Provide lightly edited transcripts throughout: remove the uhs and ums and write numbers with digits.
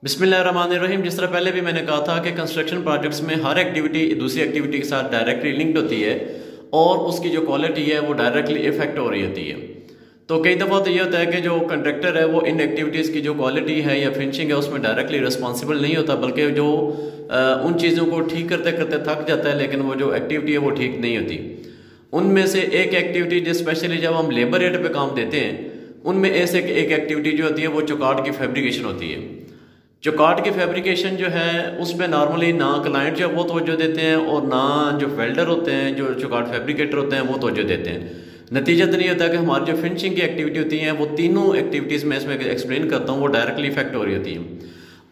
बिस्मिल्लाहिर्रहमानिर्रहीम। जिस तरह पहले भी मैंने कहा था कि कंस्ट्रक्शन प्रोजेक्ट्स में हर एक्टिविटी दूसरी एक्टिविटी के साथ डायरेक्टली लिंक्ड होती है और उसकी जो क्वालिटी है वो डायरेक्टली इफेक्ट हो रही होती है। तो कई दफ़ा तो ये होता है कि जो कंट्रैक्टर है वो इन एक्टिविटीज़ की जो क्वालिटी है या फिनिशिंग है उसमें डायरेक्टली रिस्पॉन्सिबल नहीं होता, बल्कि जो उन चीज़ों को ठीक करते करते थक जाता है, लेकिन वो जो एक्टिविटी है वो ठीक नहीं होती। उनमें से एक एक्टिविटी जो स्पेशली जब हम लेबर रेट पे काम देते हैं उनमें ऐसे एक एक्टिविटी जो होती है वो चौकाट की फैब्रिकेशन होती है। चौकाट की फैब्रिकेशन जो है उस पर नॉर्मली ना क्लाइंट जो है वो तवज्जो देते हैं और ना जो वेल्डर होते हैं, जो चौकाट फैब्रिकेटर होते हैं वो तवज्जो देते हैं। नतीजा तो नहीं होता कि हमारी जो फिनिशिंग की एक्टिविटी होती हैं वो तीनों एक्टिविटीज़ में इसमें एक्सप्लेन करता हूँ वो डायरेक्टली इफेक्ट हो रही होती है।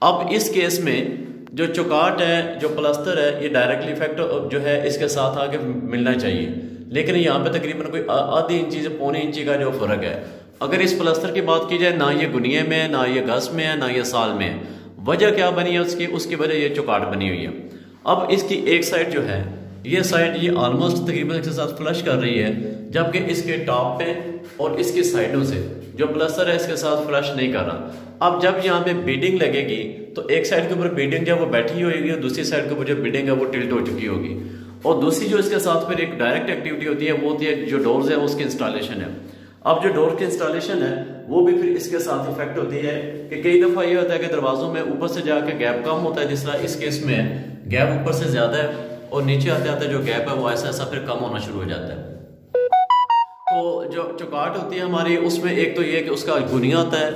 अब इस केस में जो चौकाट है, जो प्लास्टर है, ये डायरेक्टली इफेक्ट जो है इसके साथ आके मिलना चाहिए, लेकिन यहाँ पे तकरीबन कोई आधी इंची से पौने इंची का जो फ़र्क है। अगर इस प्लास्टर की बात की जाए, ना ये गुनिये में है, ना ये गज में है, ना ये साल में है। वजह क्या बनी है उसकी वजह ये चौकाट बनी हुई है। अब इसकी एक साइड जो है ये साइड ये ऑलमोस्ट तकरीबन इसके साथ फ्लश कर रही है, जबकि इसके टॉप पे और इसकी साइडों से जो प्लास्टर है इसके साथ फ्लश नहीं कर रहा। अब जब यहाँ पे बीडिंग लगेगी तो एक साइड के ऊपर बीडिंग जब वो बैठी होगी और दूसरी साइड के ऊपर जो बीडिंग है वो टिल्ट हो चुकी होगी। और दूसरी जो इसके साथ फिर एक डायरेक्ट एक्टिविटी होती है वो होती है जो डोर्स है उसकी इंस्टॉलेशन है। अब जो डोर की इंस्टॉलेशन है वो भी फिर इसके साथ इफेक्ट होती है कि कई दफा ये होता है कि दरवाजों में ऊपर से जाके गैप कम होता है, जिस तरह इस केस में गैप ऊपर से ज्यादा है और नीचे आते आते जो गैप है वो ऐसा ऐसा फिर कम होना शुरू हो जाता है। तो जो चौकाट होती है हमारी उसमें एक तो ये कि उसका गुनिया होता है,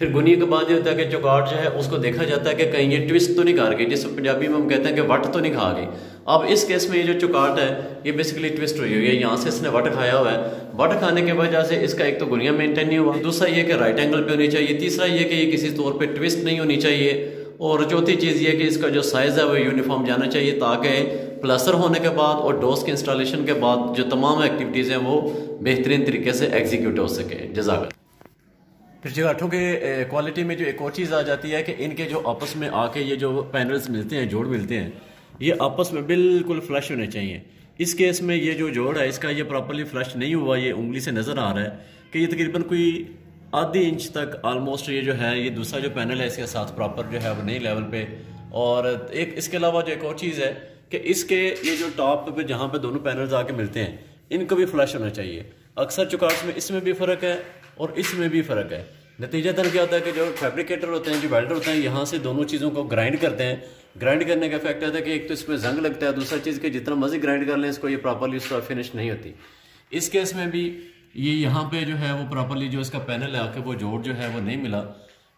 फिर गुनिया के बाद ये होता है कि चौकाट जो है उसको देखा जाता है कि कहीं ये ट्विस्ट तो नहीं खा गई, जिस पंजाबी में हम कहते हैं कि वट तो नहीं खा गई। अब इस केस में ये जो चौकाट है ये बेसिकली ट्विस्ट हुई हुई है, यहाँ से इसने वट खाया हुआ है। वट खाने की वजह से इसका एक तो गुनिया मेंटेन नहीं हुआ, दूसरा ये कि राइट एंगल पे होनी चाहिए, तीसरा ये कि ये किसी तौर पे ट्विस्ट नहीं होनी चाहिए, और चौथी चीज़ ये कि इसका जो साइज़ है वो यूनिफॉर्म जाना चाहिए, ताकि प्लास्टर होने के बाद और डोर्स के इंस्टॉलेशन के बाद जो तमाम एक्टिविटीज़ हैं वो बेहतरीन तरीके से एग्जीक्यूट हो सके। जज़ाकल्लाह। फिर चौकाठों के क्वालिटी में जो एक और चीज़ आ जाती है कि इनके जो आपस में आके ये जो पैनल्स मिलते हैं, जोड़ मिलते हैं, ये आपस में बिल्कुल फ्लश होने चाहिए। इस केस में ये जो जोड़ है इसका ये प्रॉपर्ली फ्लश नहीं हुआ, ये उंगली से नज़र आ रहा है कि ये तकरीबन कोई आधी इंच तक ऑलमोस्ट ये जो है ये दूसरा जो पैनल है इसके साथ प्रॉपर जो है वो नहीं लेवल पे। और एक इसके अलावा जो एक और चीज़ है कि इसके ये जो टॉप पे जहाँ पे दोनों पैनल्स आके मिलते हैं इनको भी फ्लश होना चाहिए। अक्सर चौकाट में इसमें भी फ़र्क है और इसमें भी फ़र्क है। नतीजतन क्या होता है कि जो फैब्रिकेटर होते हैं, जो वेल्डर होते हैं, यहाँ से दोनों चीज़ों को ग्राइंड करते हैं। ग्राइंड करने का इफेक्ट आता है कि एक तो इसमें जंग लगता है, दूसरा चीज़ कि जितना मर्जी ग्राइंड कर लें इसको ये प्रॉपर्ली उसका फिनिश नहीं होती। इस केस में भी ये यहाँ पे जो है वो प्रॉपर्ली जो इसका पैनल है आके वो जोड़ जो है वो नहीं मिला।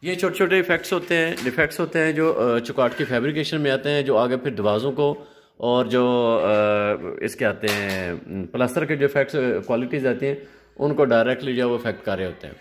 ये छोटे छोटे इफेक्ट्स होते हैं, डिफेक्ट्स होते हैं जो चौकाट की फैब्रिकेशन में आते हैं, जो आगे फिर दरवाज़ों को और जो इसके आते हैं प्लास्टर के जो इफेक्ट्स क्वालिटीज़ आती हैं उनको डायरेक्टली जो है वो इफेक्ट कर रहे होते हैं।